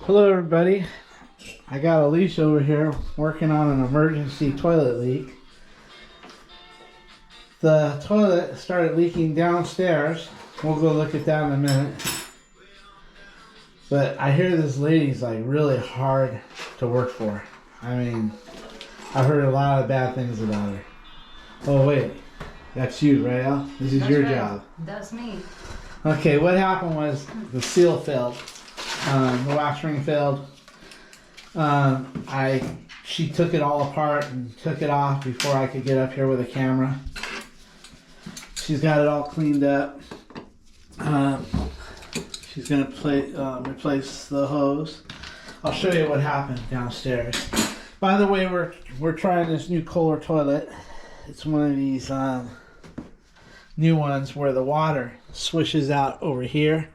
Hello everybody, I got Alicia over here working on an emergency toilet leak. The toilet started leaking downstairs. We'll go look at that in a minute. But I hear this lady's like really hard to work for. I mean, I've heard a lot of bad things about her. Oh wait, that's you, right, Al? This is That's your right. job. That's me. Okay, what happened was the seal failed. The wax ring failed. She took it all apart and took it off before I could get up here with a camera. She's got it all cleaned up. She's gonna replace the hose. I'll show you what happened downstairs. By the way, we're trying this new Kohler toilet. It's one of these new ones where the water swishes out over here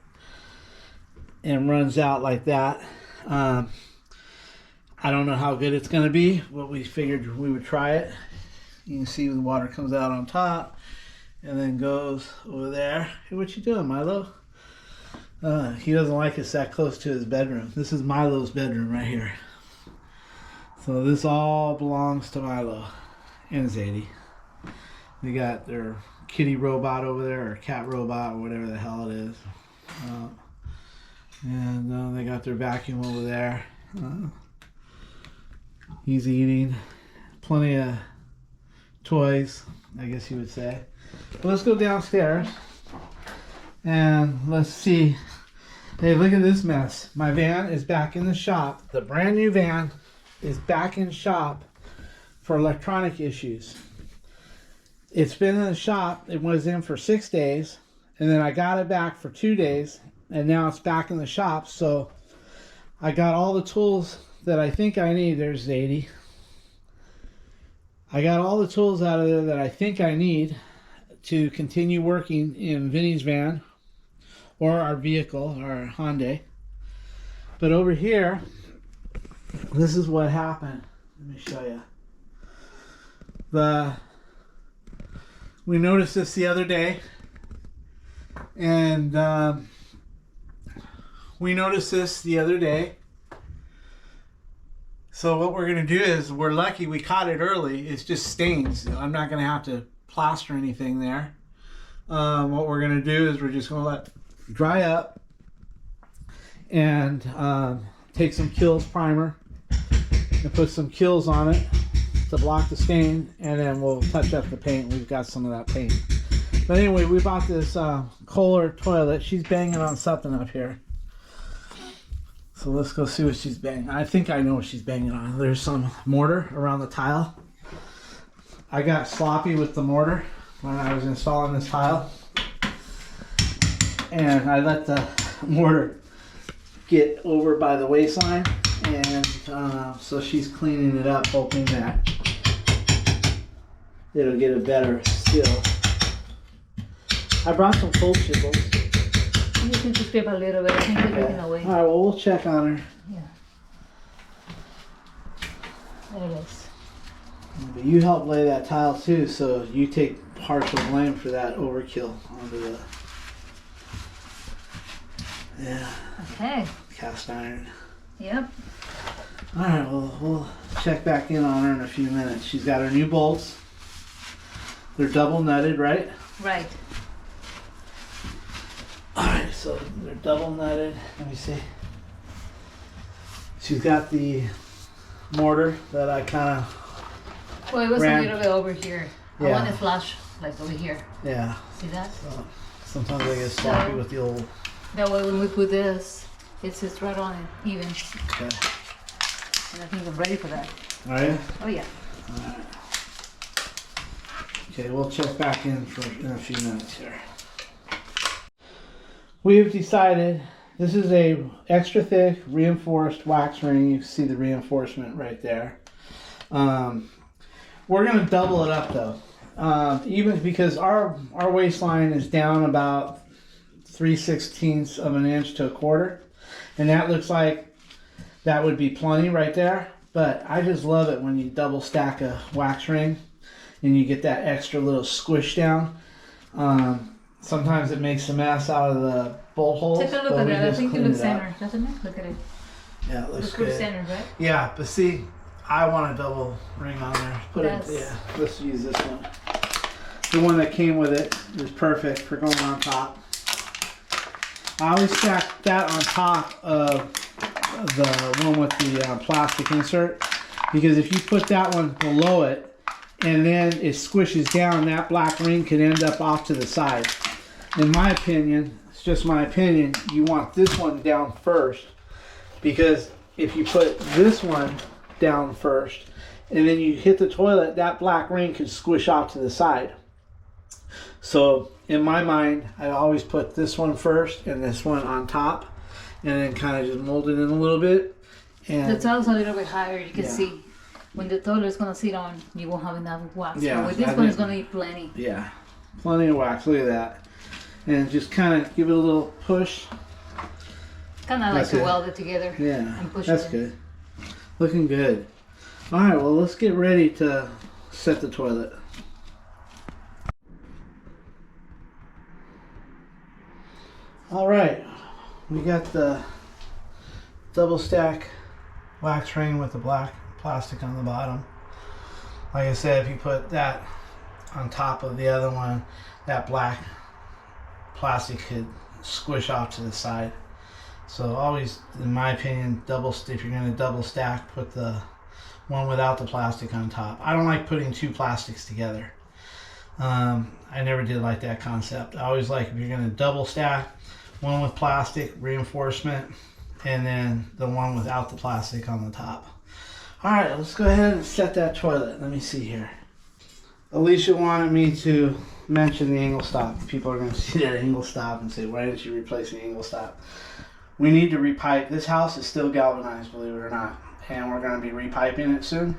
and runs out like that. I don't know how good it's going to be, but we figured we would try it. You can see the water comes out on top and then goes over there. Hey, what you doing, Milo? He doesn't like us that close to his bedroom. This is Milo's bedroom right here. So this all belongs to Milo and Zadie. They got their kitty robot over there, or cat robot, or whatever the hell it is. And they got their vacuum over there. He's eating. Plenty of toys, I guess you would say. But let's go downstairs and let's see. Hey, look at this mess. My van is back in the shop. The brand new van is back in shop for electronic issues. It's been in the shop. It was in for 6 days, and then I got it back for 2 days, and now it's back in the shop. So I got all the tools that I think I need. There's Zadie. I got all the tools out of there that I think I need to continue working in Vinny's van or our vehicle, our Hyundai. But over here, this is what happened. Let me show you. We noticed this the other day, and so what we're going to do is, we're lucky we caught it early. It's just stains. I'm not going to have to plaster anything there. What we're going to do is we're just going to let it dry up and take some Kills primer and put some Kills on it to block the stain, and then we'll touch up the paint. We've got some of that paint. But anyway, we bought this Kohler toilet. She's banging on something up here. So let's go see what she's banging. I think I know what she's banging on. There's some mortar around the tile. I got sloppy with the mortar when I was installing this tile, and I let the mortar get over by the waistline, and so she's cleaning it up, hoping that it'll get a better seal. I brought some cold chisels. You can just scrape a little bit. I think you're taking away. All right, well, we'll check on her. Yeah. There it is. But you helped lay that tile too, so you take partial blame for that overkill onto the Okay. cast iron. Yep. All right, well, we'll check back in on her in a few minutes. She's got her new bolts. They're double nutted, right? Right. Alright, so they're double nutted. Let me see. She's got the mortar that I kind of... Well, it was a little bit over here. I Yeah. want it flush, like over here. Yeah. See that? So sometimes I get sloppy with the old... That way when we put this, it sits right on it, even. Okay. And I think I'm ready for that. Alright? Oh, yeah. Alright. Okay, we'll check back in a few minutes here. We have decided this is a extra thick reinforced wax ring. You can see the reinforcement right there. We're going to double it up though, even because our waistline is down about 3/16 of an inch to a quarter, and that looks like that would be plenty right there. But I just love it when you double stack a wax ring and you get that extra little squish down. Sometimes it makes a mess out of the bolt holes. Take a look at it. I think it looks center, doesn't it? Look at it. Yeah, it looks the good. center, right? Yeah, but see, I want a double ring on there. Put it. That's- Yeah, let's use this one. The one that came with it is perfect for going on top. I always stack that on top of the one with the plastic insert, because if you put that one below it and then it squishes down, that black ring could end up off to the side. In my opinion, it's just my opinion, you want this one down first, because if you put this one down first and then you hit the toilet, that black ring could squish off to the side. So in my mind, I always put this one first and this one on top, and then kind of just mold it in a little bit. And The towel's a little bit higher. You can Yeah. see when the toilet is gonna sit on, you won't have enough wax. Yeah, But with this I one, it's think- gonna be plenty. yeah, plenty of wax. Look at that. And just kind of give it a little push. Kind of like That's to it. weld it together. Yeah, And push that's it. good. Looking good. All right, well, let's get ready to set the toilet. All right, we got the double stack wax ring with the black plastic on the bottom. Like I said, if you put that on top of the other one, that black plastic could squish off to the side. So always, in my opinion, if you're going to double stack, put the one without the plastic on top. I don't like putting two plastics together. I never did like that concept. I always like, if you're going to double stack, one with plastic reinforcement, and then the one without the plastic on the top. All right, let's go ahead and set that toilet. Let me see here. Alicia wanted me to mention the angle stop. People are going to see that angle stop and say, why didn't you replace the angle stop? We need to repipe. This house is still galvanized, believe it or not, and we're going to be repiping it soon.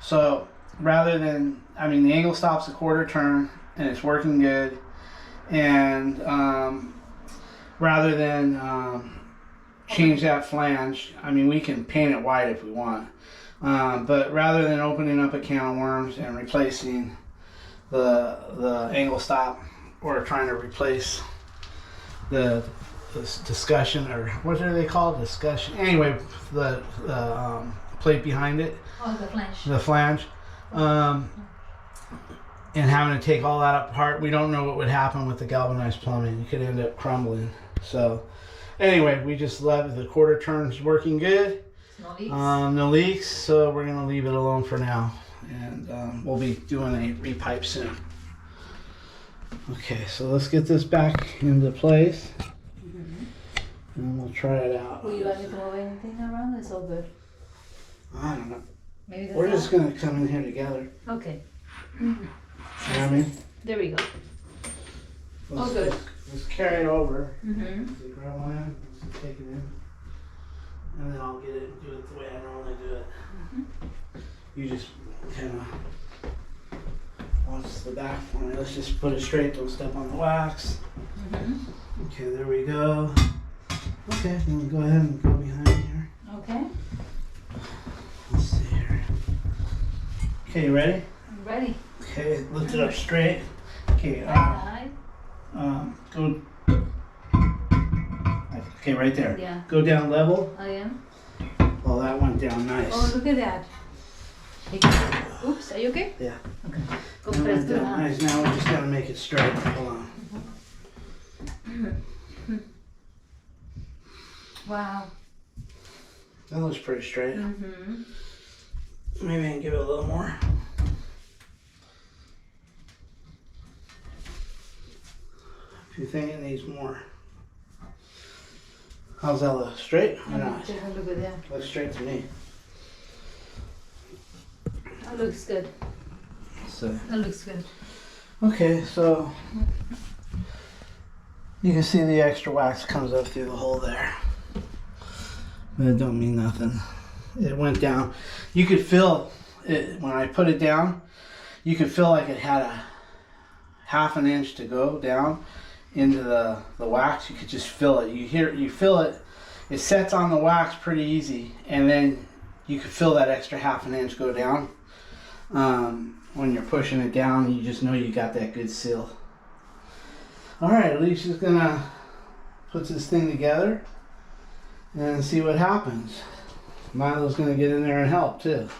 So rather than, the angle stop's a quarter turn and it's working good, and rather than change that flange, we can paint it white if we want, but rather than opening up a can of worms and replacing the angle stop, or trying to replace the discussion, or what are they called? Discussion. Anyway, the plate behind it, Oh, the flange. the flange, and having to take all that apart. We don't know what would happen with the galvanized plumbing. It could end up crumbling. So anyway, we just left the quarter turns working good. No leaks. No leaks, so we're gonna leave it alone for now, and we'll be doing a repipe soon. Okay, so let's get this back into place, and we'll try it out. Will you like me to move anything around? It's all good. I don't know. Maybe We're just gonna come in here together. Okay. You know what I mean? There we go. Let's, Oh, good. Let's carry it over. Mm-hmm. So grab one in, let's take it in, and then I'll get it and do it the way I normally do it. You just kind of watch the back for me. Let's just put it straight. Don't step on the wax. Mm-hmm. Okay, there we go. Okay, then we'll go ahead and go behind here. Okay. Let's see here. Okay, you ready? I'm ready. Okay, lift it up straight. Okay, Right. go. Okay, right there. Yeah. Go down level. I am. Well, that went down nice. Oh, look at that. Oops, are you okay? Yeah. Okay. Go That press went the down nice. Now we just gotta make it straight. Hold on. Wow. That looks pretty straight. Mm-hmm. Maybe I can give it a little more. If you think it needs more. How's that look? Straight or not? Take a look at that. Looks straight to me. That looks good. So, That looks good. okay, so you can see the extra wax comes up through the hole there. But it don't mean nothing. It went down. You could feel it when I put it down. You could feel like it had a half an inch to go down into the wax. You could just feel it. You feel it. It sets on the wax pretty easy, and then you could feel that extra half an inch go down. When you're pushing it down, you just know you got that good seal. All right, Alicia's gonna put this thing together and see what happens. Milo's gonna get in there and help too.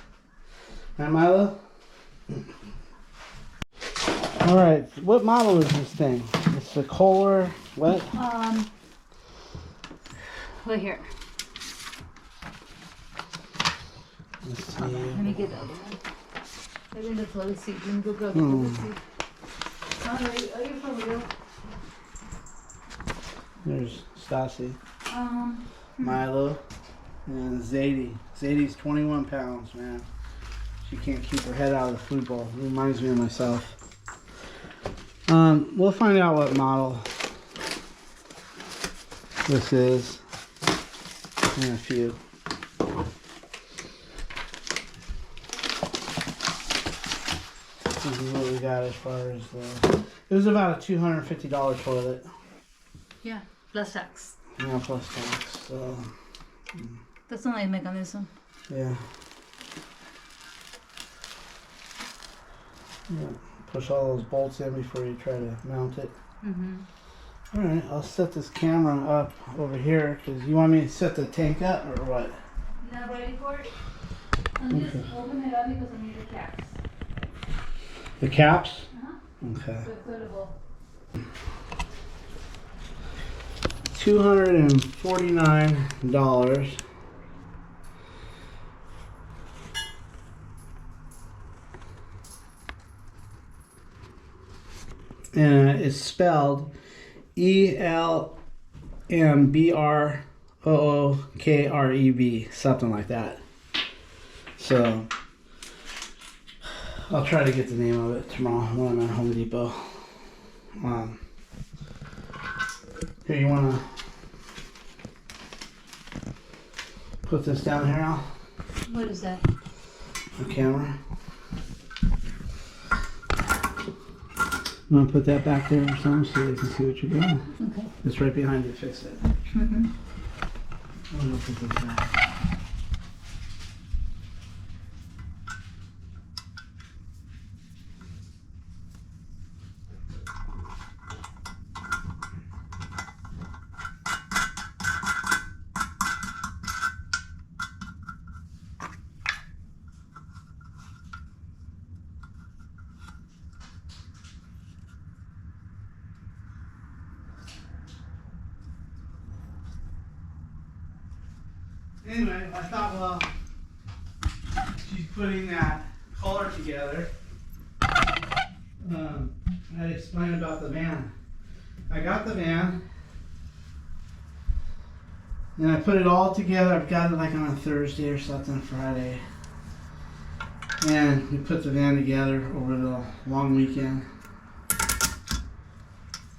Right, Milo? All right, what model is this thing? It's the Kohler, what? Look here. Let's see. Let me get the other one. I think that's let's see. Let me go grab the let's see. Are you for real? There's Stassi, Milo, and Zadie. Zadie's 21 pounds, man. She can't keep her head out of the food bowl. It reminds me of myself. We'll find out what model this is in a few. This is what we got as far as the... It was about a $250 toilet. Yeah, plus tax. Yeah, plus tax. So, That's a nice mechanism. yeah. Yeah. Push all those bolts in before you try to mount it. All right, I'll set this camera up over here because you want me to set the tank up or what? Not ready for it? I'm just opening it up because I need the caps. The caps? Uh-huh. Okay. So fillable. $249. And it's spelled ELMBROOKREB, something like that. So I'll try to get the name of it tomorrow when I'm at Home Depot. Here, you want to put this down here, Al? What is that? The camera. You want to put that back there or something so they can see what you're doing? Okay. It's right behind you. Fix it. Mm-hmm. I'm going to put this back. Anyway, I thought, well, she's putting that collar together. I'd explain about the van. I got the van, and I put it all together. I've got it like on a Thursday or something, Friday. And we put the van together over the long weekend.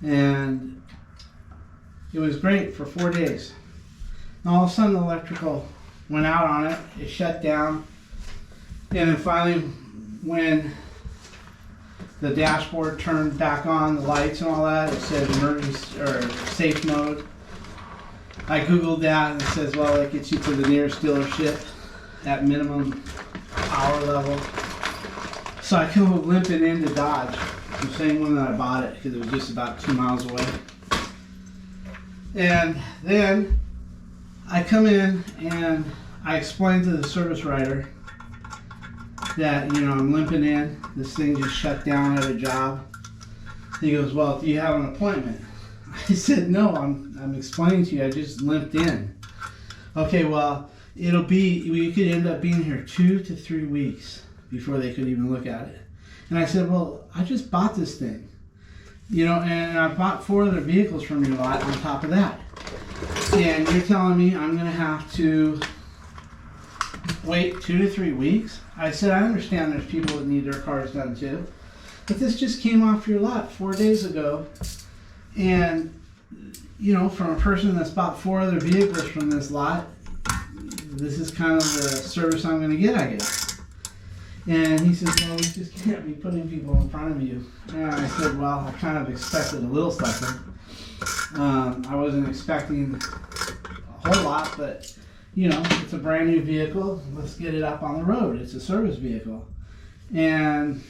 And it was great for 4 days. And all of a sudden the electrical went out on it. It shut down. And then finally when the dashboard turned back on, the lights and all that, it said emergency or safe mode. I googled that and it says, well, it gets you to the nearest dealership at minimum power level. So I come limping into Dodge, the same one that I bought it because it was just about 2 miles away. And then I come in and I explain to the service writer that, you know, I'm limping in. This thing just shut down at a job. He goes, well, do you have an appointment? I said, no, I'm explaining to you. I just limped in. Okay, well, we could end up being here 2 to 3 weeks before they could even look at it. And I said, well, I just bought this thing. You know, and I bought 4 other vehicles from your lot on top of that. And you're telling me I'm going to have to wait 2 to 3 weeks? I said, I understand there's people that need their cars done too. But this just came off your lot 4 days ago. And, you know, from a person that's bought 4 other vehicles from this lot, this is kind of the service I'm going to get, I guess. And he says, well, we just can't be putting people in front of you. And I said, well, I kind of expected a little something. I wasn't expecting a whole lot, but, you know, it's a brand new vehicle. Let's get it up on the road. It's a service vehicle. And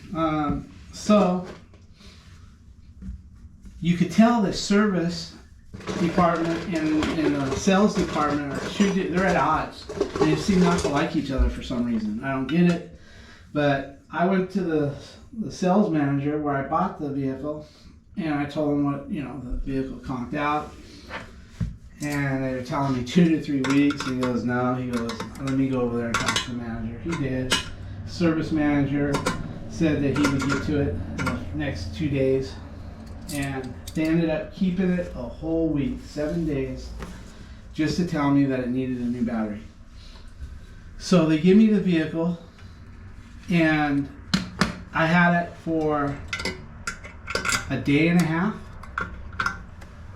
so you could tell the service department and the sales department they're at odds. They seem not to like each other for some reason. I don't get it. But I went to the sales manager where I bought the vehicle, and I told him what, you know, the vehicle conked out. And they were telling me 2 to 3 weeks. He goes, no. He goes, let me go over there and talk to the manager. He did. Service manager said that he would get to it in the next 2 days. And they ended up keeping it a whole week, 7 days, just to tell me that it needed a new battery. So they give me the vehicle, and I had it for a day and a half,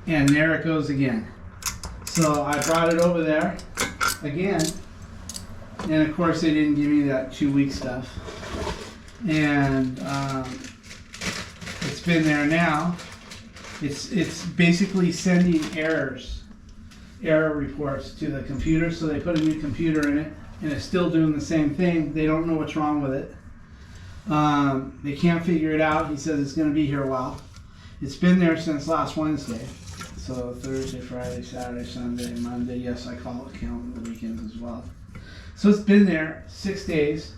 and there it goes again. So I brought it over there again, and of course they didn't give me that 2-week stuff. And it's been there now. It's basically sending error reports to the computer. So they put a new computer in it, and it's still doing the same thing. They don't know what's wrong with it. They can't figure it out. He says it's going to be here a while. It's been there since last Wednesday. So Thursday, Friday, Saturday, Sunday, Monday. Yes, I call it counting the weekends as well. So it's been there 6 days.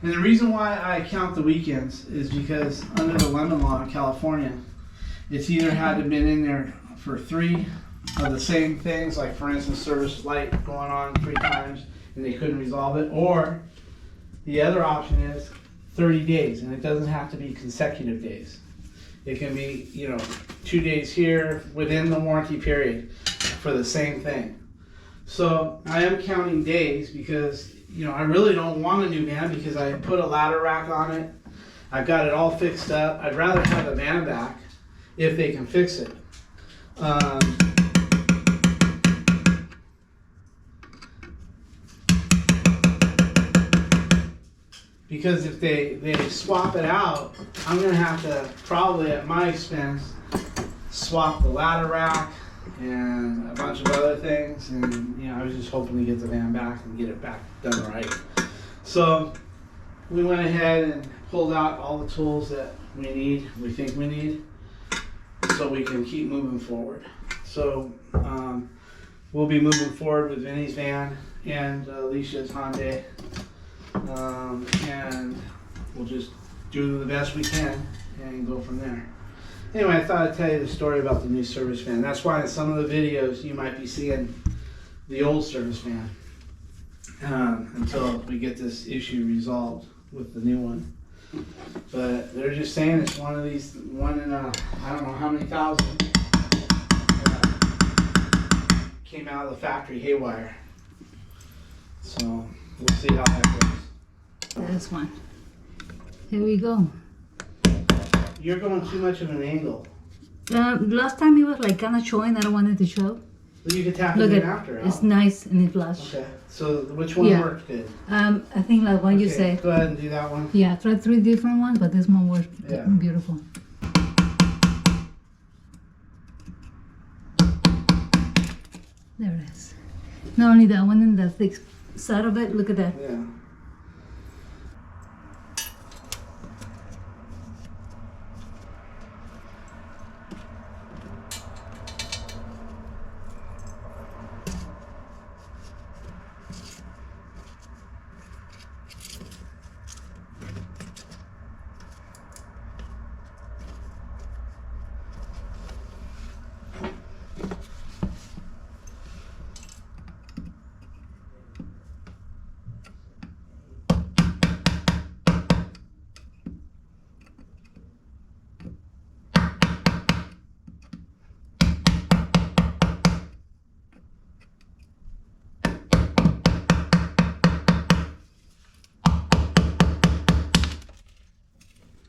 And the reason why I count the weekends is because under the lemon law in California, it's either had to have been in there for 3 of the same things, like for instance, service light going on 3 times and they couldn't resolve it, or the other option is 30 days, and it doesn't have to be consecutive days. It can be, you know, 2 days here within the warranty period for the same thing. So I am counting days because, you know, I really don't want a new van because I put a ladder rack on it. I've got it all fixed up. I'd rather have the van back if they can fix it. Because if they swap it out, I'm going to have to probably, at my expense, swap the ladder rack and a bunch of other things. And, you know, I was just hoping to get the van back and get it back done right. So we went ahead and pulled out all the tools that we think we need, so we can keep moving forward. So we'll be moving forward with Vinny's van and Alicia's Hyundai. And we'll just do the best we can and go from there. Anyway, I thought I'd tell you the story about the new service van. That's why in some of the videos you might be seeing the old service van until we get this issue resolved with the new one. But they're just saying it's one of these, one in a, I don't know how many thousand, came out of the factory haywire. So we'll see how that goes. This one. Here we go. You're going too much of an angle. Last time it was like kind of showing. I don't want it to show. Well, you could tap Look it in at after. it's nice and it flash. Okay. So which one worked good? I think like one you Okay, said. go ahead and do that one. Yeah, I tried 3 different ones, but this one was Yeah. beautiful. There it is. Not only that one and the thick side of it. Look at that. Yeah.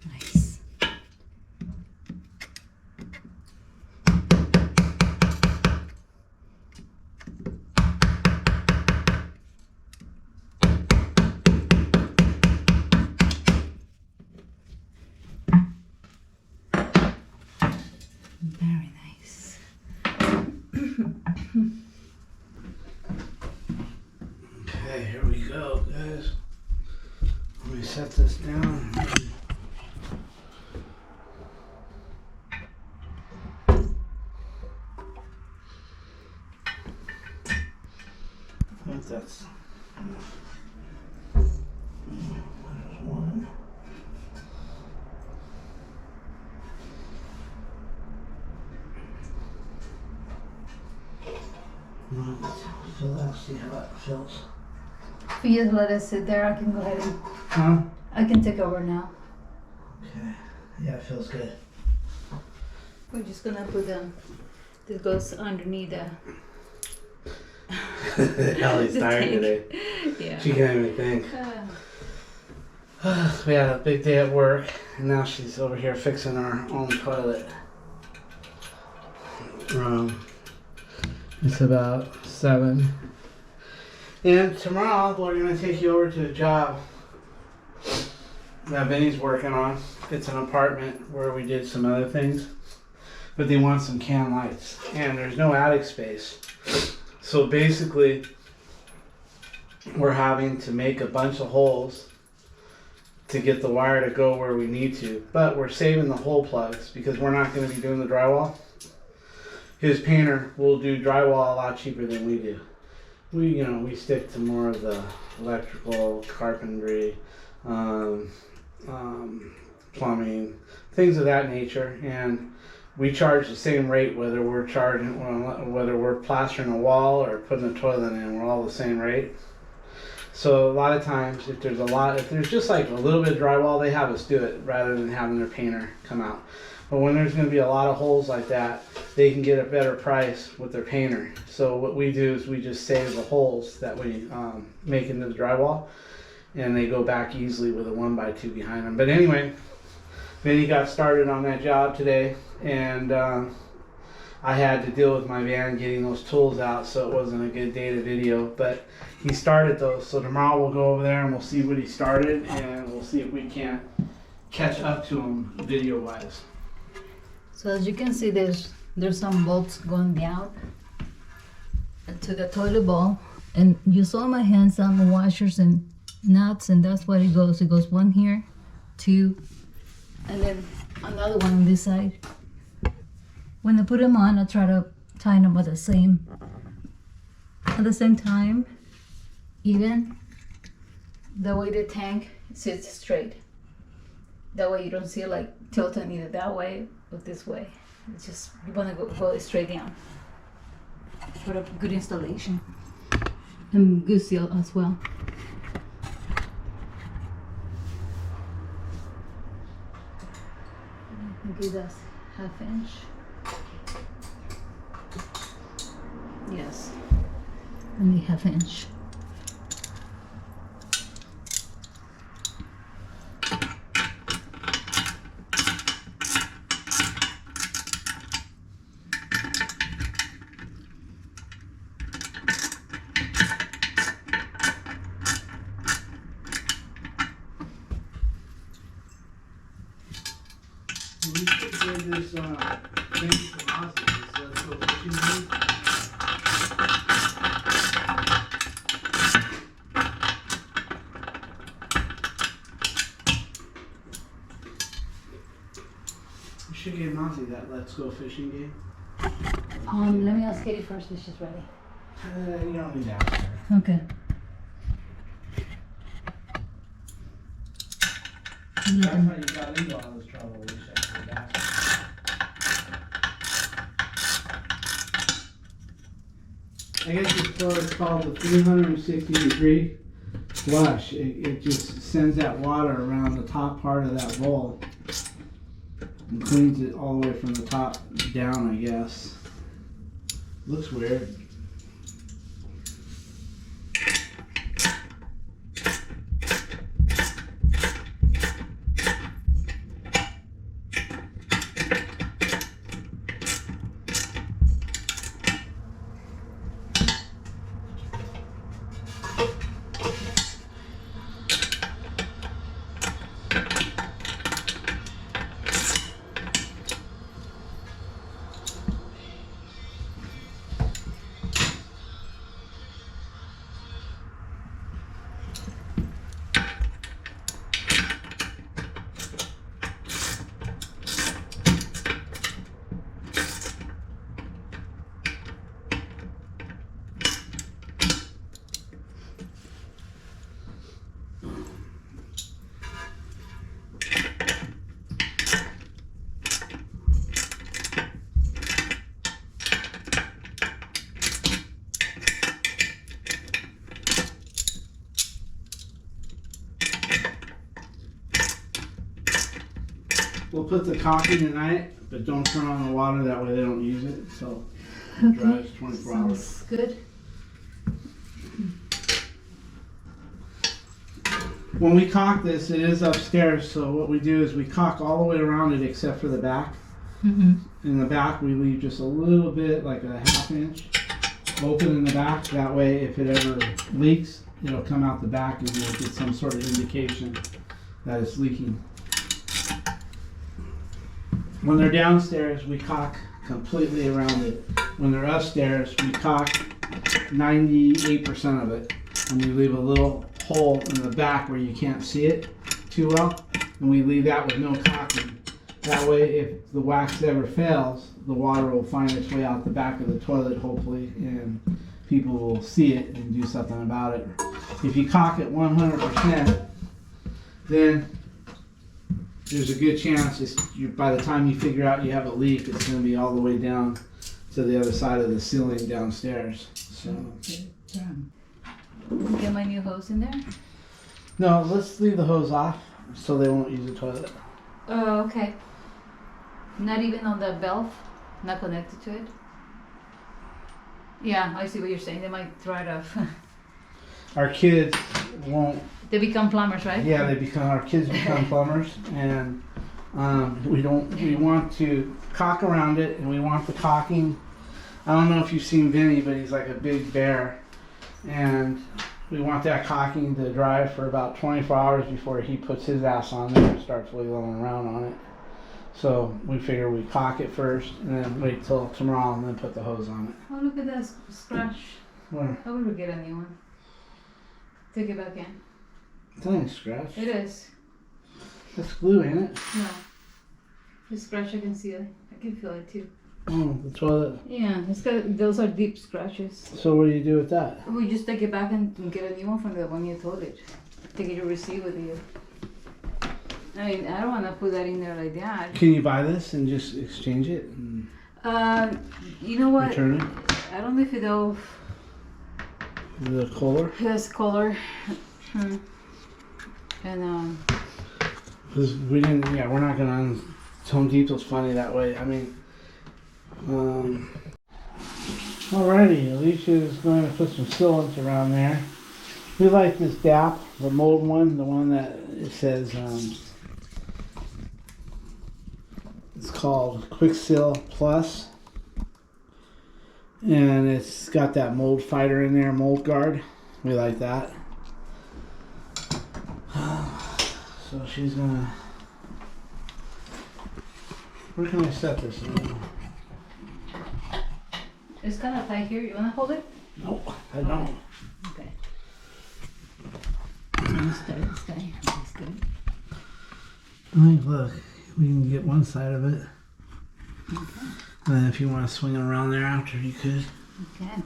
Nice. Very nice. Okay, here we go, guys. Let me set this down. that's. There's one. Fill that, see how that feels. If you just let it sit there, I can go ahead and Huh? I can take over now. Okay. Yeah, it feels good. We're just gonna put them. This goes underneath the. Ellie's the tired tank. today. Yeah. She can't even think. We had a big day at work, and now she's over here fixing our own toilet. It's about 7. And tomorrow we're gonna take you over to a job that Vinny's working on. It's an apartment where we did some other things, but they want some can lights, and there's no attic space. So basically, we're having to make a bunch of holes to get the wire to go where we need to, but we're saving the hole plugs because we're not going to be doing the drywall. His painter will do drywall a lot cheaper than we do. We stick to more of the electrical, carpentry, plumbing, things of that nature, and we charge the same rate whether we're plastering a wall or putting a toilet in. We're all the same rate. So a lot of times, if there's just like a little bit of drywall, they have us do it rather than having their painter come out. But when there's going to be a lot of holes like that, they can get a better price with their painter. So what we do is we just save the holes that we make into the drywall, and they go back easily with a 1x2 behind them. But anyway, Vinny got started on that job today, and I had to deal with my van getting those tools out, so it wasn't a good day to video, but he started those. So tomorrow we'll go over there and we'll see what he started, and we'll see if we can't catch up to him video wise. So as you can see, there's some bolts going down to the toilet bowl, and you saw my hands on the washers and nuts, and that's what it goes. It goes 1 here, 2, and then another one on this side. When I put them on, I try to tie them at the same time, even. That way the tank sits straight. That way you don't see it like tilting either that way or this way. It's just, you want to go straight down for a good installation and good seal as well. I think that's 1/2 inch. Yes, only 1/2 inch. We should give this thing to Ozzy. Let's go fishing game. We should give Ozzy that let's go fishing game. Let me ask Katie first if she's ready. You don't need to ask her. Okay. That's how you got into all this trouble, Alicia. I guess it's called the 360-degree flush. It just sends that water around the top part of that bowl and cleans it all the way from the top down, I guess. Looks weird. We'll put the coffee tonight, but don't turn on the water. That way they don't use it. So it dries 24 hours. Sounds good. When we caulk this, it is upstairs. So what we do is we caulk all the way around it except for the back. In the back, we leave just a little bit, like a ½ inch, open in the back. That way, if it ever leaks, it'll come out the back and you'll get some sort of indication that it's leaking. When they're downstairs, we caulk completely around it. When they're upstairs, we caulk 98% of it. And we leave a little hole in the back where you can't see it too well. And we leave that with no caulking. That way, if the wax ever fails, the water will find its way out the back of the toilet, hopefully, and people will see it and do something about it. If you caulk it 100%, then there's a good chance by the time you figure out you have a leak, it's going to be all the way down to the other side of the ceiling downstairs. So, Get my new hose in there? no, let's leave the hose off so they won't use the toilet. Oh, okay. Not even on the belt? Not connected to it? Yeah, I see what you're saying. They might throw it off. Our kids won't. They become plumbers, right? Yeah, our kids become plumbers, and we want to caulk around it, and we want the caulking. I don't know if you've seen Vinny, but he's like a big bear, and we want that caulking to dry for about 24 hours before he puts his ass on there and starts wiggling around on it. So we figure we caulk it first, and then wait till tomorrow, and then put the hose on it. Oh, look at that scratch. Where? I would get a new one. Take it back in. It's only a scratch. It is. That's glue, ain't it? No. The scratch, I can see it. I can feel it too. Oh, the toilet. Yeah, it's got, those are deep scratches. So what do you do with that? We just take it back and get a new one from the one you toilet. Take it to receive with you. I mean, I don't want to put that in there like that. Can you buy this and just exchange it and You know what? return it? I don't know if it'll. The color? Yes, color. And Because we didn't, yeah, we're not gonna. Home Depot's funny that way. I mean, alrighty, Alicia is going to put some sealants around there. We like this DAP, the mold one, the one that it says, it's called Quick Seal Plus. And it's got that mold fighter in there, mold guard. We like that. So she's gonna. Where can I set this? it's kind of tight here. You want to hold it? Nope, I don't. Okay. This guy. That's good. I think, look, we can get one side of it. Okay. And then if you want to swing it around there after, you could. Okay.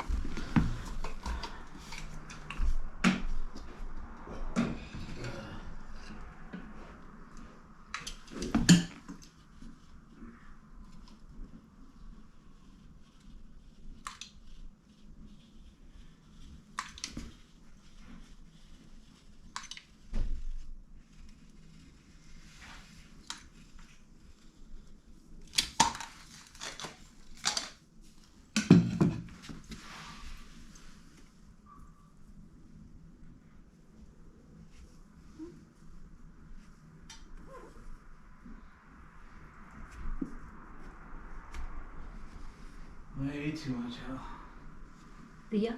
Way too much, Al. Tia?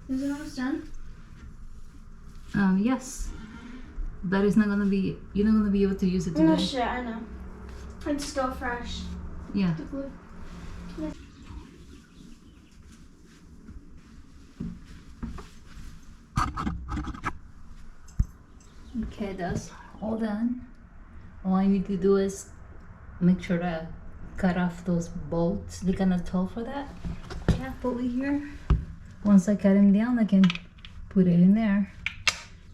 Is it almost done? Yes. But it's not gonna be, you're not gonna be able to use it today. No shit, I know. It's still fresh. Yeah. The glue. Okay, that's all done. All I need to do is make sure to cut off those bolts. They're kind of tall for that cap over here. Once I cut them down, I can put it in there.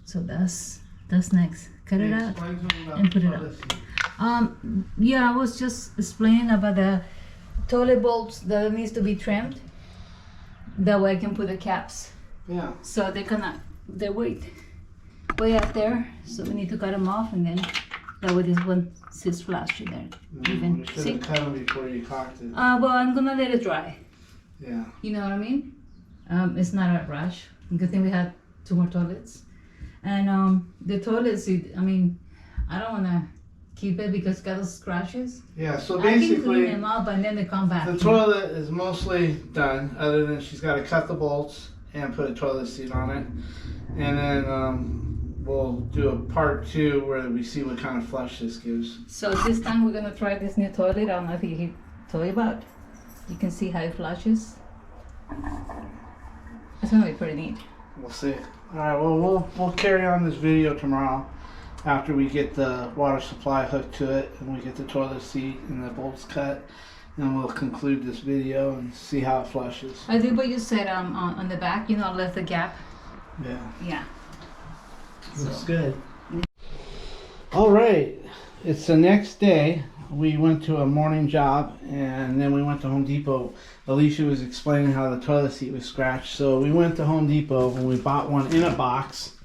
So that's next. Cut it out and put it up. Yeah, I was just explaining about the toilet bolts that needs to be trimmed. That way I can put the caps. Yeah. So they're way up there. So we need to cut them off, and then that way this one sits flush in there. Even You should see. have cut them before you cocked it. Well, I'm gonna let it dry. Yeah. You know what I mean? It's not a rush. Good thing we had 2 more toilets. And the toilets, I mean, I don't wanna keep it because it's got those scratches. Yeah, so I can clean basically, them up and then they come back. the toilet is mostly done, other than she's got to cut the bolts and put a toilet seat on it. And then we'll do a part 2 where we see what kind of flush this gives. So this time we're gonna try this new toilet. I don't know if he told you about. You can see how it flushes. It's gonna be pretty neat. We'll see. Alright, well, we'll carry on this video tomorrow after we get the water supply hooked to it and we get the toilet seat and the bolts cut. And we'll conclude this video and see how it flushes. I did what you said on the back, I left the gap. Yeah. Yeah. Looks good. Alright, it's the next day. We went to a morning job and then we went to Home Depot. Alicia was explaining how the toilet seat was scratched. So we went to Home Depot and we bought one in a box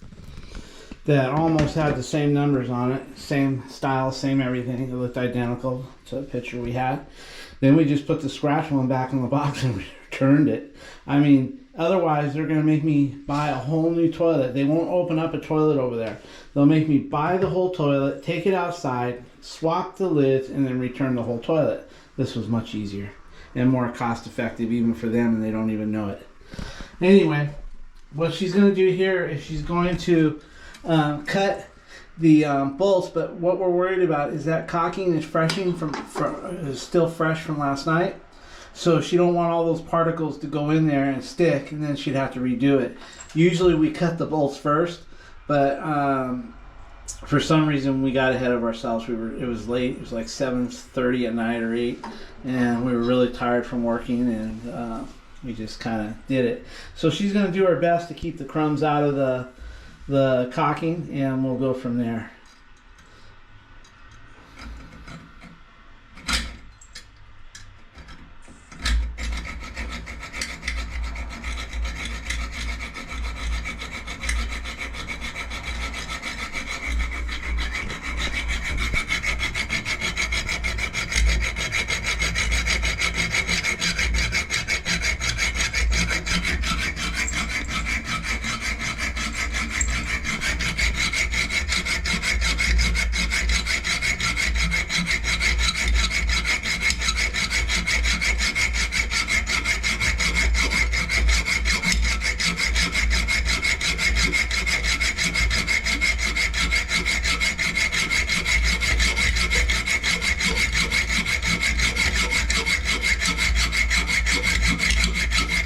that almost had the same numbers on it. Same style, same everything. It looked identical to the picture we had. Then we just put the scratch one back in the box and returned it. I mean, otherwise they're going to make me buy a whole new toilet. They won't open up a toilet over there. They'll make me buy the whole toilet, take it outside, swap the lids, and then return the whole toilet. This was much easier and more cost effective even for them, and they don't even know it. Anyway, what she's going to do here is she's going to cut the bolts, but what we're worried about is that caulking is is still fresh from last night. So she don't want all those particles to go in there and stick, and then she'd have to redo it. Usually we cut the bolts first, but for some reason we got ahead of ourselves. It was late. It was like 7:30 at night or 8, and we were really tired from working, and we just kind of did it. So she's going to do her best to keep the crumbs out of the caulking, and we'll go from there.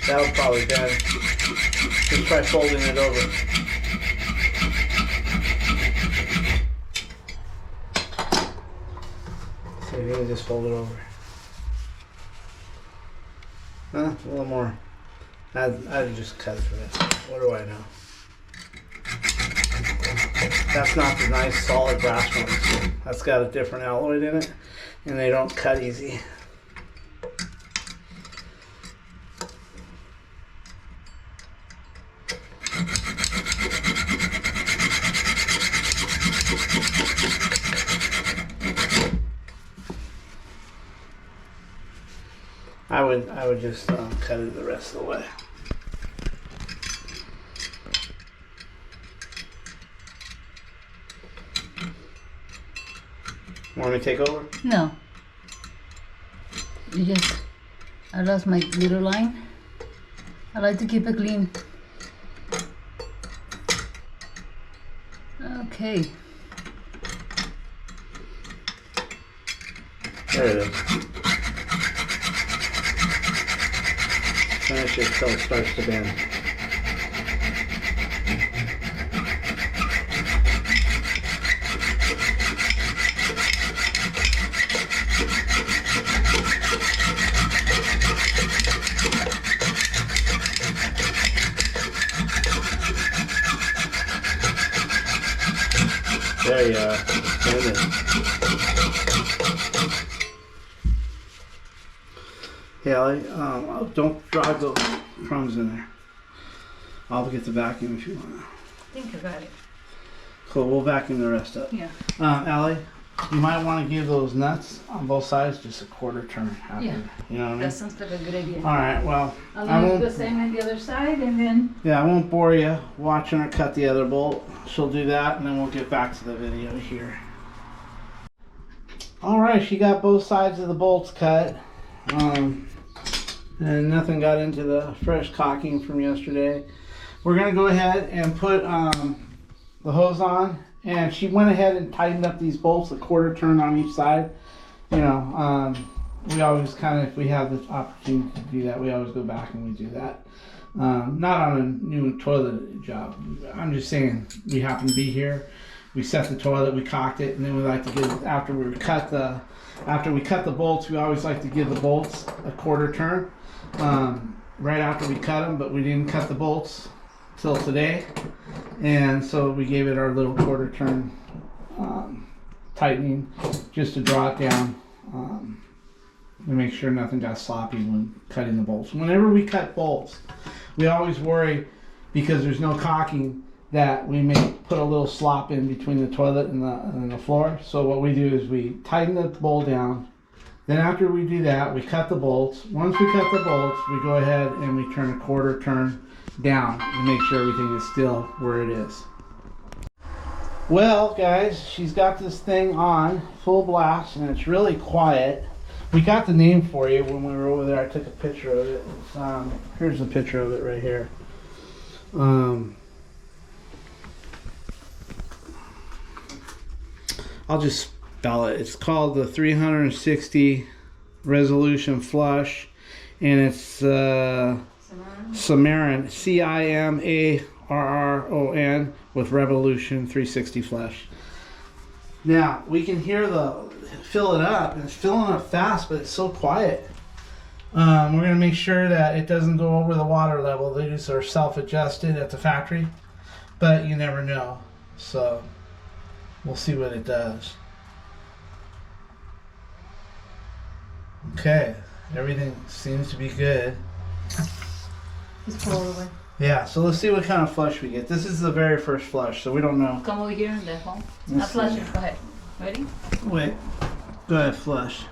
That was probably better. Just try folding it over. So you're gonna just fold it over. Huh? A little more. I'd just cut it for this. What do I know? That's not the nice solid brass ones. That's got a different alloy in it, and they don't cut easy. I would just cut it the rest of the way. Want me to take over? No. I lost my little line. I like to keep it clean. Okay. There it is. Finish it till it starts to bend. There you are. Bend it. Hey, Ellie, don't drive those crumbs in there. I'll get the vacuum if you want. I think I got it. Cool, we'll vacuum the rest up. Yeah. Allie, you might want to give those nuts on both sides just a quarter turn after. Yeah. You know what I mean? That sounds like a good idea. Alright, well, I'm going to do the same on the other side and then... yeah, I won't bore you watching her cut the other bolt. She'll do that and then we'll get back to the video here. Alright, she got both sides of the bolts cut. And nothing got into the fresh caulking from yesterday. We're going to go ahead and put the hose on. And she went ahead and tightened up these bolts a quarter turn on each side. You know, we always kind of, if we have the opportunity to do that, we always go back and we do that. Not on a new toilet job. I'm just saying, we happen to be here. We set the toilet, we caulked it, and then we like to give, after we cut the bolts, we always like to give the bolts a quarter turn. Right after we cut them, but we didn't cut the bolts till today, and so we gave it our little quarter turn tightening just to draw it down and make sure nothing got sloppy when cutting the bolts. Whenever we cut bolts, we always worry because there's no caulking that we may put a little slop in between the toilet and the floor. So what we do is we tighten the bolt down. Then after we do that, we cut the bolts. Once we cut the bolts, we go ahead and we turn a quarter turn down and make sure everything is still where it is. Well, guys, she's got this thing on full blast and it's really quiet. We got the name for you when we were over there. I took a picture of it. Here's a picture of it right here. I'll just spell it. It's called the 360 resolution flush, and it's Cimarron, C-I-M-A-R-R-O-N with Revolution 360 flush. Now we can hear the fill it up, and it's filling up fast, but it's so quiet. We're going to make sure that it doesn't go over the water level. These are self-adjusted at the factory, but you never know. So we'll see what it does. Okay, everything seems to be good. Just pull it away. Yeah, so let's see what kind of flush we get. This is the very first flush, so we don't know. Come over here and then home. Let's I'll flush see. it. Go ahead. Ready? Wait, go ahead, flush.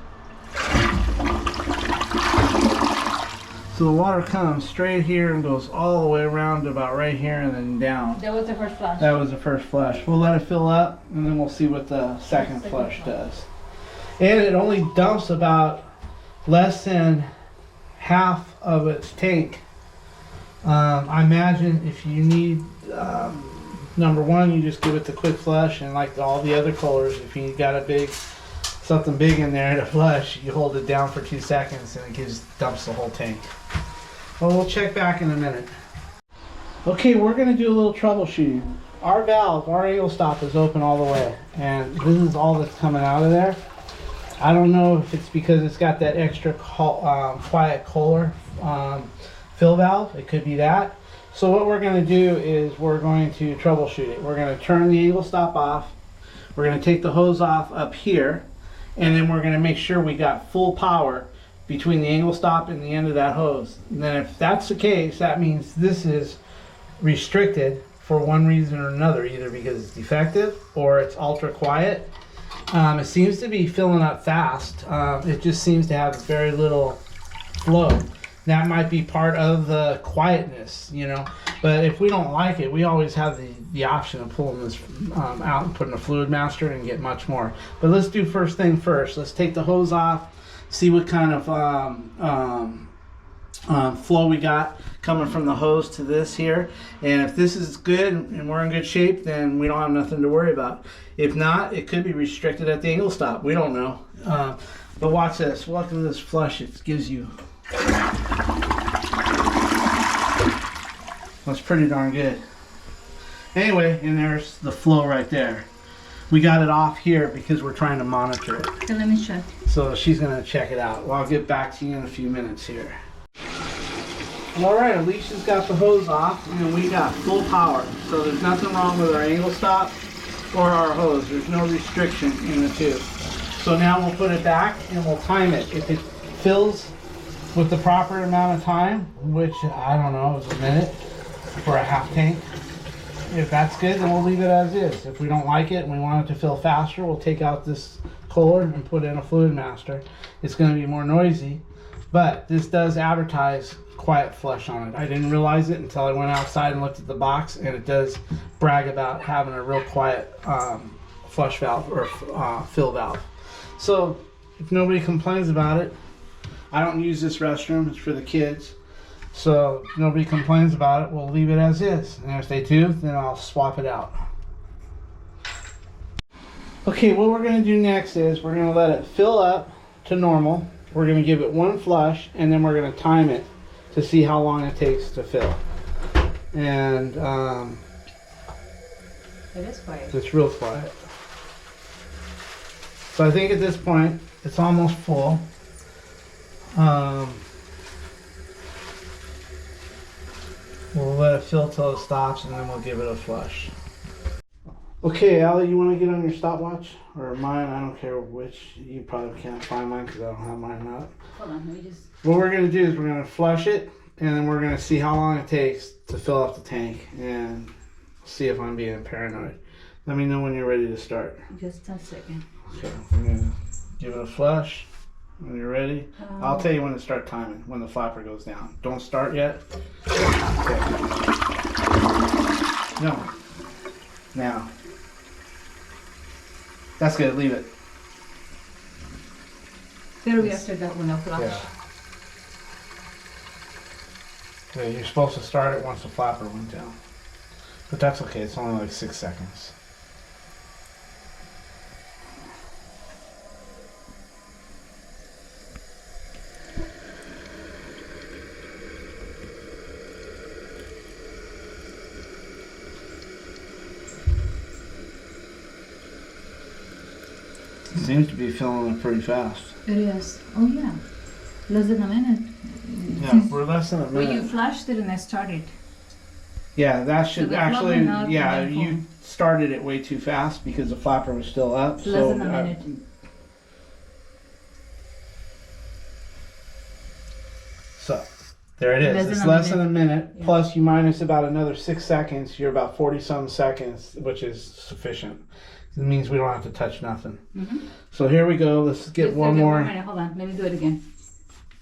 So the water comes straight here and goes all the way around to about right here and then down. That was the first flush. That was the first flush. We'll let it fill up and then we'll see what the second flush does. And it only dumps about less than half of its tank. I imagine if you need number one, you just give it the quick flush, and like all the other coolers, if you got something big in there to flush, you hold it down for 2 seconds and it dumps the whole tank. Well, we'll check back in a minute. Okay, we're going to do a little troubleshooting. Our valve, our angle stop is open all the way, and this is all that's coming out of there. I don't know if it's because it's got that extra quiet Kohler fill valve. It could be that. So what we're going to do is we're going to troubleshoot it. We're going to turn the angle stop off. We're going to take the hose off up here, and then we're going to make sure we got full power between the angle stop and the end of that hose. And then if that's the case, that means this is restricted for one reason or another, either because it's defective or it's ultra quiet. It seems to be filling up fast. It just seems to have very little flow. That might be part of the quietness, you know. But if we don't like it, we always have the option of pulling this out and putting a fluid master and get much more. But let's do first thing first. Let's take the hose off, see what kind of flow we got coming from the hose to this here. And if this is good and we're in good shape, then we don't have nothing to worry about. If not, it could be restricted at the angle stop. We don't know. But watch this. Look at this flush it gives you. That's pretty darn good. Anyway, and there's the flow right there. We got it off here because we're trying to monitor it. Okay, let me check. So she's gonna check it out. Well, I'll get back to you in a few minutes here. All right, Alicia's got the hose off and we got full power. So there's nothing wrong with our angle stop or our hose. There's no restriction in the two. So now we'll put it back and we'll time it. If it fills with the proper amount of time, which I don't know, is a minute for a half tank. If that's good, then we'll leave it as is. If we don't like it and we want it to fill faster, we'll take out this cooler and put in a fluid master. It's going to be more noisy, but this does advertise quiet flush on it. I didn't realize it until I went outside and looked at the box, and it does brag about having a real quiet flush valve or fill valve. So if nobody complains about it, I don't use this restroom. It's for the kids. So if nobody complains about it, we'll leave it as is. And if they do, then I'll swap it out. Okay, what we're going to do next is we're going to let it fill up to normal. We're going to give it one flush, and then we're going to time it to see how long it takes to fill. And It is quiet. it's real quiet. So I think at this point, it's almost full. We'll let it fill till it stops, and then we'll give it a flush. Okay, Allie, you want to get on your stopwatch? Or mine? I don't care which. You probably can't find mine because I don't have mine up. Hold on, let me just. What we're going to do is we're going to flush it, and then we're going to see how long it takes to fill up the tank, and see if I'm being paranoid. Let me know when you're ready to start. Just a second. Okay, we're going to give it a flush. When you're ready, I'll tell you when to start timing, when the flapper goes down. Don't start yet. Okay. No. Now. That's good, leave it. Pero we after that one, I'll flash. Yeah. Yeah, you're supposed to start it once the flapper went down. But that's okay, it's only like 6 seconds. Seems to be filling up pretty fast. It is. Oh yeah. Less than a minute. Yeah, we're less than a Well, you minute. flashed it and I started. Yeah, that should the actually, flapper not yeah, even you started it way too fast because the flapper was still up. Less than a minute. So, there it is. Less It's than a less than a minute. Yeah. Plus you minus about another 6 seconds. You're about 40-some seconds, which is sufficient. It means we don't have to touch nothing. Mm-hmm. So here we go. Let's get one more. Minute. Hold on. Let me do it again.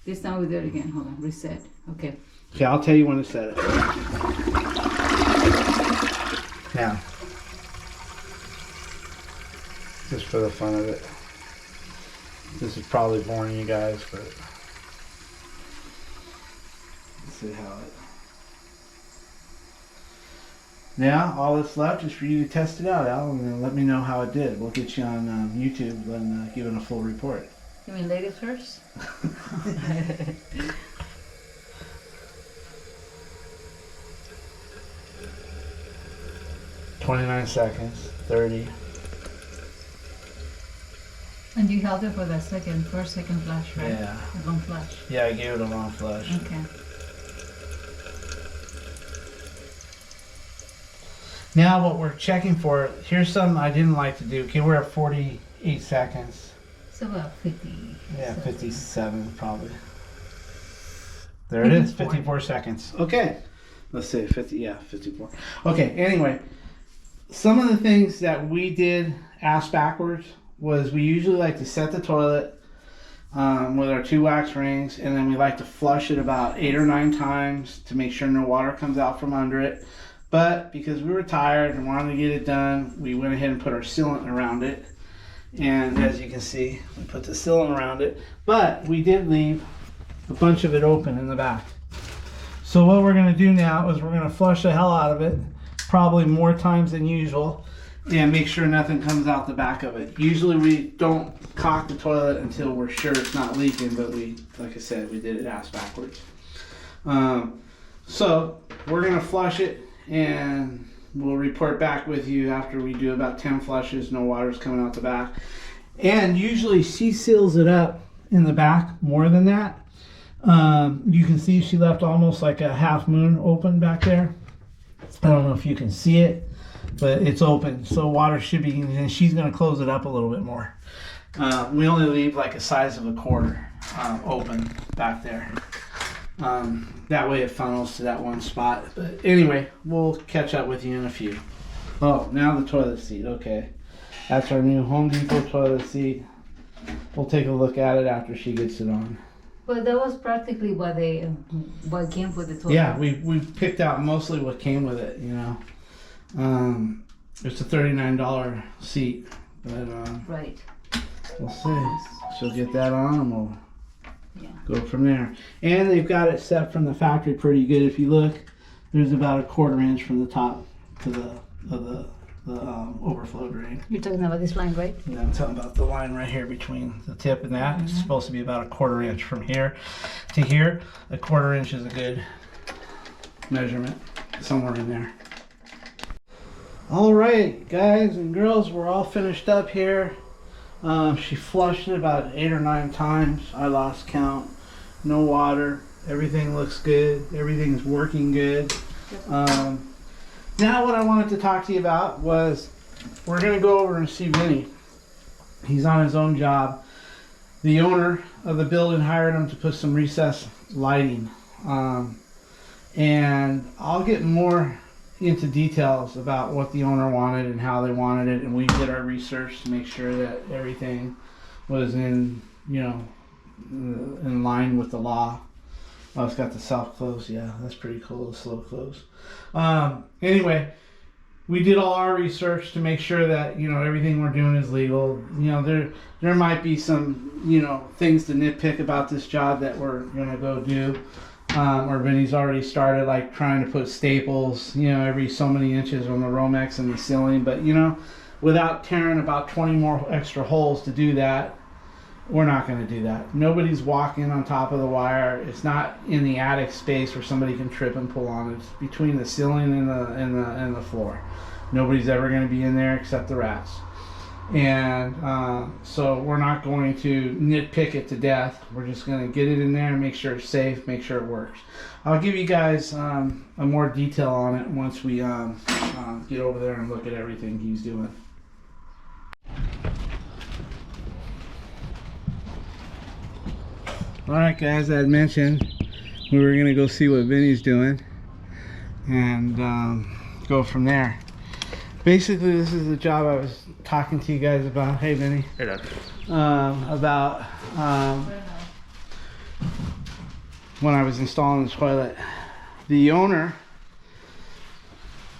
This time we do it again. Hold on. Reset. Okay. Okay, I'll tell you when to set it. Now. Just for the fun of it. This is probably boring you guys, but let's see how it. Now, all that's left is for you to test it out, Al, and then let me know how it did. We'll get you on YouTube and give it a full report. You mean ladies first? 29 seconds, 30. And you held it for the first second flash, right? Yeah. A long flash. Yeah, I gave it a long flush. Okay. Now what we're checking for, here's something I didn't like to do. Okay, we're at 48 seconds. It's about 50. Yeah, 57 probably. There it is, 54 seconds. Okay, let's see, 50, yeah, 54. Okay, anyway, some of the things that we did ass backwards was we usually like to set the toilet with our 2 wax rings, and then we like to flush it about 8 or 9 times to make sure no water comes out from under it. But because we were tired and wanted to get it done, we went ahead and put our sealant around it. And as you can see, we put the sealant around it. But we did leave a bunch of it open in the back. So what we're going to do now is we're going to flush the hell out of it, probably more times than usual, and make sure nothing comes out the back of it. Usually we don't caulk the toilet until we're sure it's not leaking, but we, like I said, we did it ass backwards. So we're going to flush it, and we'll report back with you after we do about 10 flushes, no water's coming out the back. And usually she seals it up in the back more than that. You can see she left almost like a half moon open back there. I don't know if you can see it, but it's open, so water should be, and she's going to close it up a little bit more. We only leave like a size of a quarter open back there. That way it funnels to that one spot. But anyway, we'll catch up with you in a few. Oh, now the toilet seat. Okay, that's our new Home Depot toilet seat. We'll take a look at it after she gets it on. But that was practically what came with the toilet. Yeah, we picked out mostly what came with it, you know. It's a $39 seat, but right. We'll see. She'll get that on and we'll go from there. And they've got it set from the factory pretty good. If you look, there's about a 1/4 inch from the top to the overflow drain. You're talking about this line, right? Yeah, I'm talking about the line right here between the tip and that. It's supposed to be about a 1/4 inch from here to here. A 1/4 inch is a good measurement, somewhere in there. All right, guys and girls, we're all finished up here. She flushed it about 8 or 9 times. I lost count. No water. Everything looks good. Everything's working good. Now what I wanted to talk to you about was we're going to go over and see Vinny. He's on his own job. The owner of the building hired him to put some recessed lighting. And I'll get more into details about what the owner wanted and how they wanted it, and we did our research to make sure that everything was in line with the law. Oh, it's got the self close. Yeah, that's pretty cool, the slow close. Anyway, we did all our research to make sure that everything we're doing is legal. There might be some things to nitpick about this job that we're gonna go do. Or Vinny's already started like trying to put staples, every so many inches on the Romex and the ceiling. But without tearing about 20 more extra holes to do that, we're not going to do that. Nobody's walking on top of the wire. It's not in the attic space where somebody can trip and pull on it. It's between the ceiling and the floor. Nobody's ever going to be in there except the rats. And so we're not going to nitpick it to death. We're just going to get it in there and make sure it's safe, make sure it works. I'll give you guys a more detail on it once we get over there and look at everything he's doing. Alright guys, I had mentioned we were going to go see what Vinny's doing and go from there. Basically, this is the job I was talking to you guys about. Hey, Vinny. Hey, Dad. About when I was installing the toilet. The owner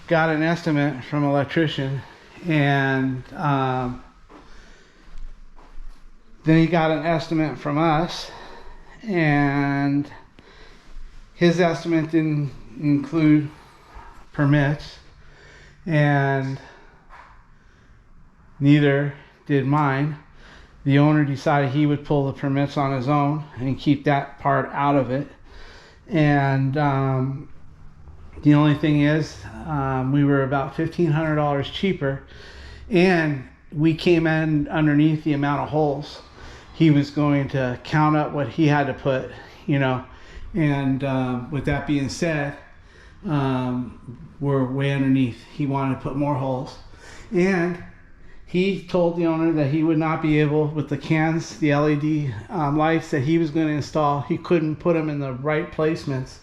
got an estimate from an electrician, and then he got an estimate from us, and his estimate didn't include permits. And neither did mine. The owner decided he would pull the permits on his own and keep that part out of it. And the only thing is, we were about $1,500 cheaper, and we came in underneath the amount of holes. He was going to count up what he had to put, and with that being said, we're way underneath. He wanted to put more holes, and he told the owner that he would not be able, with the cans, the LED lights that he was going to install, he couldn't put them in the right placements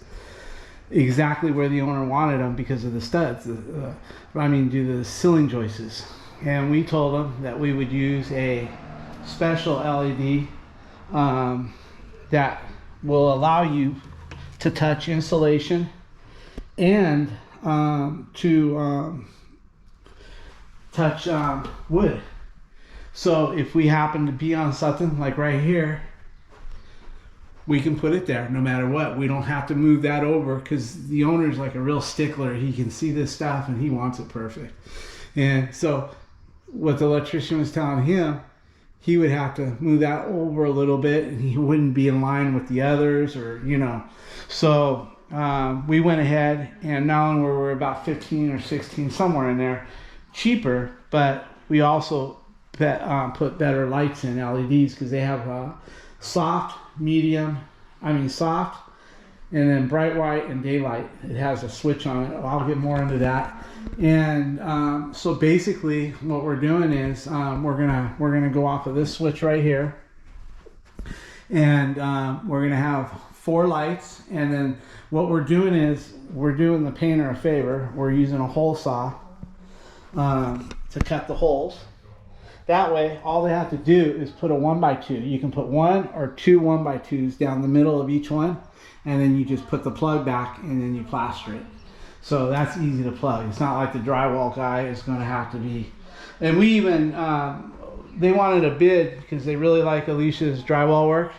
exactly where the owner wanted them because of the studs, due to the ceiling joists. And we told him that we would use a special LED that will allow you to touch insulation and to touch wood. So if we happen to be on something like right here, we can put it there no matter what. We don't have to move that over because the owner's like a real stickler. He can see this stuff and he wants it perfect. And so what the electrician was telling him, he would have to move that over a little bit and he wouldn't be in line with the others, or, you know. So we went ahead, and not only were we about 15 or 16, somewhere in there, cheaper, but we also put better lights in, LEDs, because they have soft, soft, and then bright white and daylight. It has a switch on it. I'll get more into that. And so basically what we're doing is we're gonna go off of this switch right here, and we're gonna have 4 lights. And then what we're doing is we're doing the painter a favor. We're using a hole saw to cut the holes. That way, all they have to do is put a 1x2. You can put 1 or 2 1x2s down the middle of each one, and then you just put the plug back and then you plaster it. So that's easy to plug. It's not like the drywall guy is going to have to be. And we even, they wanted a bid because they really like Alicia's drywall work.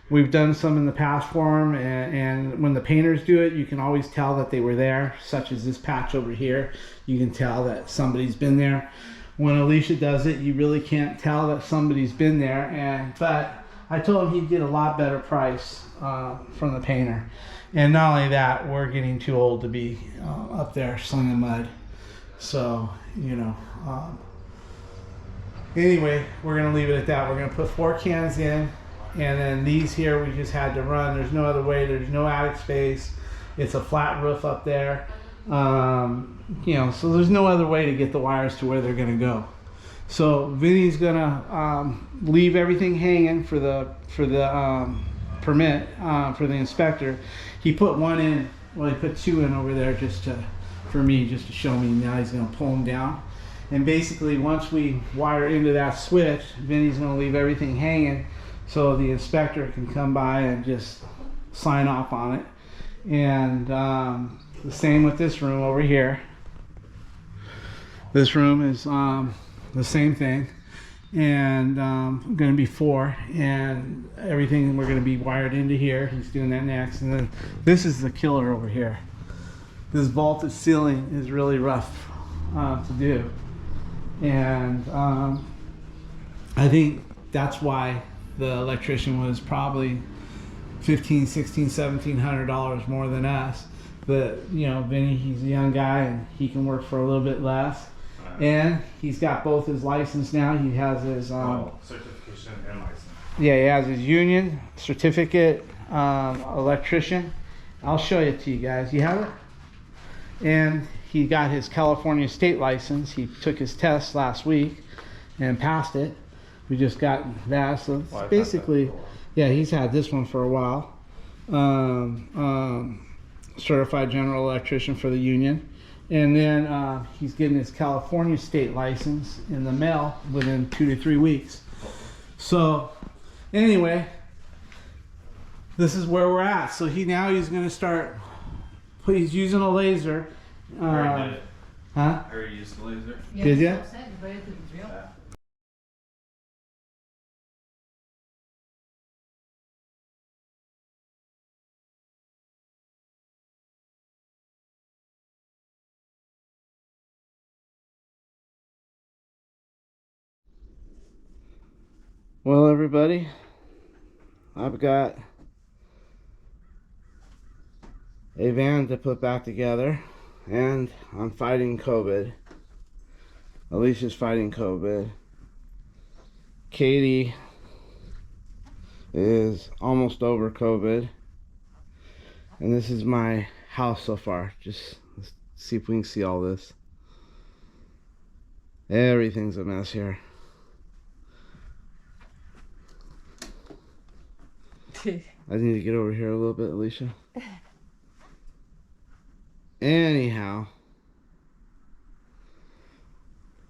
We've done some in the past for them, and when the painters do it, you can always tell that they were there, such as this patch over here. You can tell that somebody's been there. When Alicia does it, you really can't tell that somebody's been there. But I told him he'd get a lot better price from the painter. And not only that, we're getting too old to be up there slinging mud. So, you know. Anyway, we're going to leave it at that. We're going to put 4 cans in. And then these here, we just had to run. There's no other way. There's no attic space. It's a flat roof up there. You know, so there's no other way to get the wires to where they're going to go. So Vinny's going to leave everything hanging for the permit, for the inspector. He put 1 in, well, he put 2 in over there just to show me. Now he's going to pull them down. And basically, once we wire into that switch, Vinny's going to leave everything hanging so the inspector can come by and just sign off on it. And the same with this room over here. This room is the same thing, and going to be 4, and everything we're going to be wired into here. He's doing that next. And then this is the killer over here. This vaulted ceiling is really rough to do, and I think that's why the electrician was probably $1,500, $1,600, $1,700 more than us. But you know, Vinny, he's a young guy and he can work for a little bit less. And he's got both his license now. He has his certification and license. Yeah, he has his union certificate, electrician. I'll show it to you guys. You have it? And he got his California state license. He took his test last week and passed it. We just got that. So it's basically, yeah, he's had this one for a while. Certified general electrician for the union. And then he's getting his California state license in the mail within 2 to 3 weeks. So anyway, this is where we're at. So he's going to start, he's using a laser. I already did it. Huh? I already used the laser. Yeah, Did ya? so set, ready to drill. Yeah. Well, everybody, I've got a van to put back together, and I'm fighting COVID. Alicia's fighting COVID. Katie is almost over COVID. And this is my house so far. Just let's see if we can see all this. Everything's a mess here. I need to get over here a little bit, Alicia. Anyhow,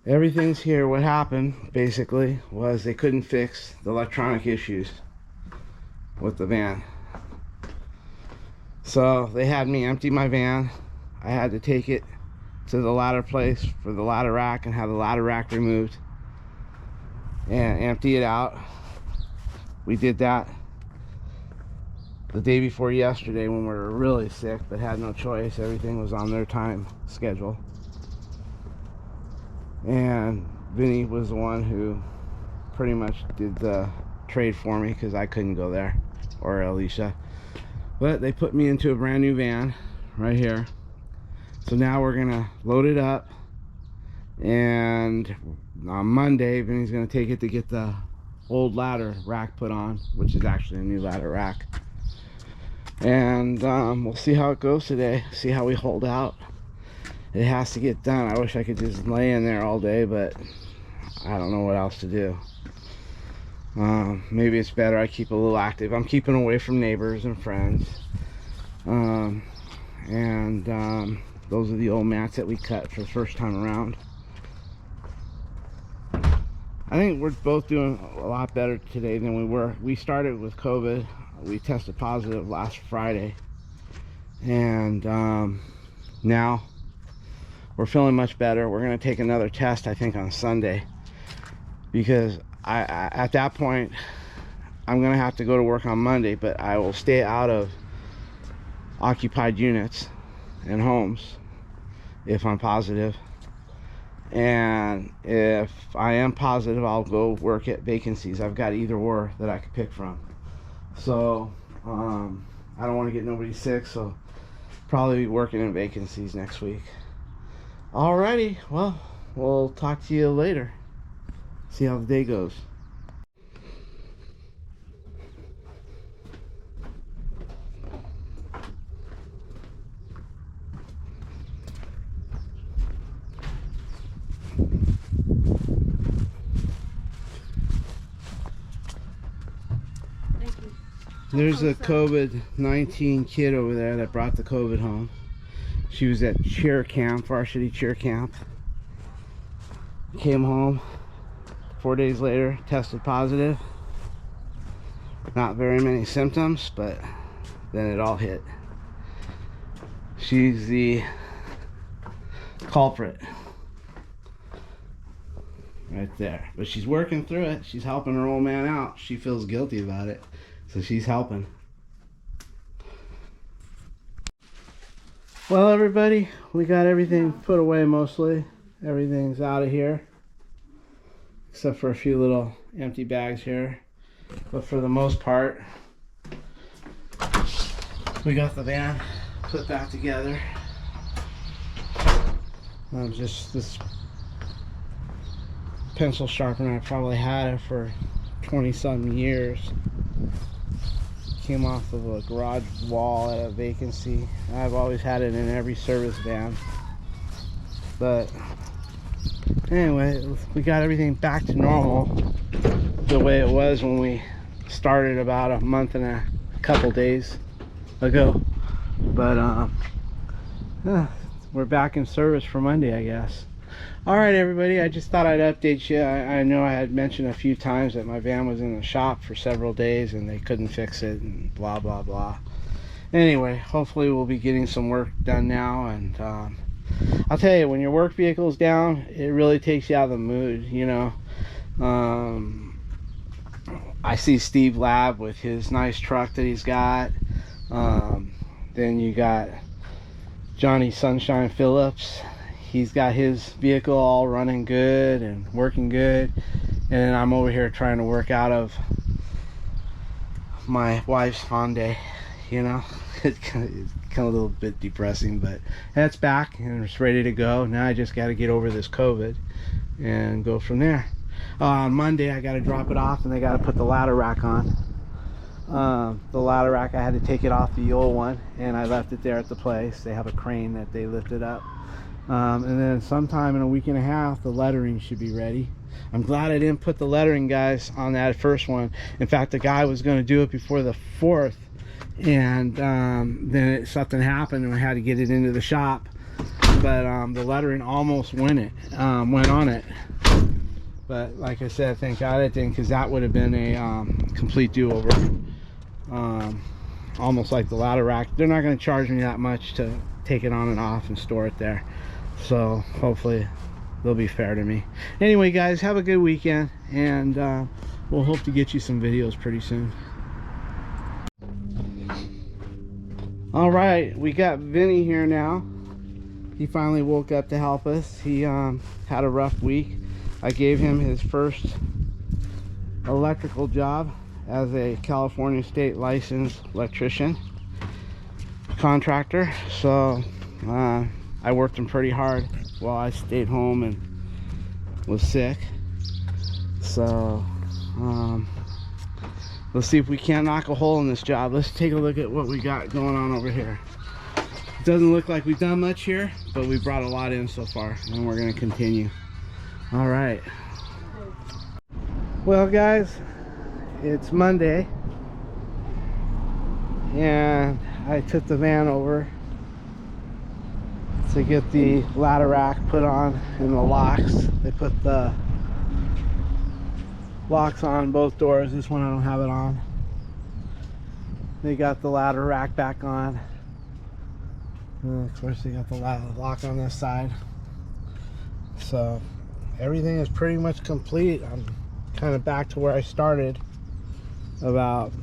everything's here. What happened, basically, was they couldn't fix the electronic issues with the van. So they had me empty my van. I had to take it to the ladder place for the ladder rack and have the ladder rack removed and empty it out. We did that. the day before yesterday when we were really sick but had no choice. Everything was on their time schedule. And Vinny was the one who pretty much did the trade for me because I couldn't go there, or Alicia. But they put me into a brand new van right here. So now we're gonna load it up, and on Monday Vinny's gonna take it to get the old ladder rack put on, which is actually a new ladder rack. And we'll see how it goes today, see how we hold out. It has to get done. I wish I could just lay in there all day, but I don't know what else to do. Maybe it's better I keep a little active. I'm keeping away from neighbors and friends. Those are the old mats that we cut for the first time around. I think we're both doing a lot better today than we were. We started with COVID. We tested positive last Friday. And now we're feeling much better. We're going to take another test, I think, on Sunday. Because at that point, I'm going to have to go to work on Monday, but I will stay out of occupied units and homes if I'm positive. And if I am positive, I'll go work at vacancies. I've got either or that I could pick from. So I don't want to get nobody sick, so probably be working in vacancies next week. Alrighty, well, we'll talk to you later. See how the day goes. There's a COVID-19 kid over there that brought the COVID home. She was at cheer camp, varsity cheer camp. Came home 4 days later, tested positive. Not very many symptoms, but then it all hit. She's the culprit right there. But she's working through it. She's helping her old man out. She feels guilty about it, so she's helping. Well, everybody, we got everything put away mostly. Everything's out of here, except for a few little empty bags here. But for the most part, we got the van put back together. Just this pencil sharpener, I probably had it for 20-something years. Came off of a garage wall at a vacancy. I've always had it in every service van. But anyway, we got everything back to normal the way it was when we started about a month and a couple days ago. But we're back in service for Monday, I guess. Alright, everybody, I just thought I'd update you. I know I had mentioned a few times that my van was in the shop for several days and they couldn't fix it and blah blah blah. Anyway, hopefully we'll be getting some work done now. And I'll tell you, when your work vehicle is down, it really takes you out of the mood, you know. I see Steve Lab with his nice truck that he's got. Then you got Johnny Sunshine Phillips. He's got his vehicle all running good and working good, and I'm over here trying to work out of my wife's Hyundai, you know. It's kind of a little bit depressing, but that's back and it's ready to go. Now I just got to get over this COVID and go from there. On Monday I got to drop it off and they got to put the ladder rack on. The ladder rack, I had to take it off the old one and I left it there at the place. They have a crane that they lifted up. And then sometime in a week and a half the lettering should be ready. I'm glad I didn't put the lettering, guys, on that first one. In fact, the guy was going to do it before the 4th, and then something happened and I had to get it into the shop. But the lettering almost went on it. But like I said, thank God it didn't, because that would have been a complete do-over. Almost like the ladder rack. They're not going to charge me that much to take it on and off and store it there. So hopefully they'll be fair to me. Anyway, guys, have a good weekend, and we'll hope to get you some videos pretty soon. All right, we got Vinny here now. He finally woke up to help us. He had a rough week. I gave him his first electrical job as a California state licensed electrician contractor. So I worked him pretty hard while I stayed home and was sick. So let's see if we can't knock a hole in this job. Let's take a look at what we got going on over here. It doesn't look like we've done much here, but we brought a lot in so far, and we're going to continue. All right. Well, guys, it's Monday, and I took the van over to get the ladder rack put on and the locks. They put the locks on both doors. This one I don't have it on. They got the ladder rack back on. And of course they got the lock on this side. So everything is pretty much complete. I'm kind of back to where I started about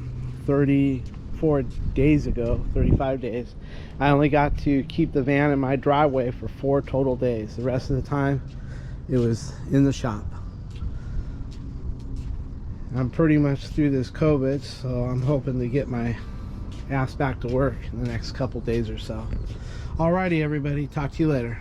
34 days ago, 35 days. I only got to keep the van in my driveway for 4 total days. The rest of the time it was in the shop. I'm pretty much through this COVID, so I'm hoping to get my ass back to work in the next couple days or so. Alrighty, everybody, talk to you later.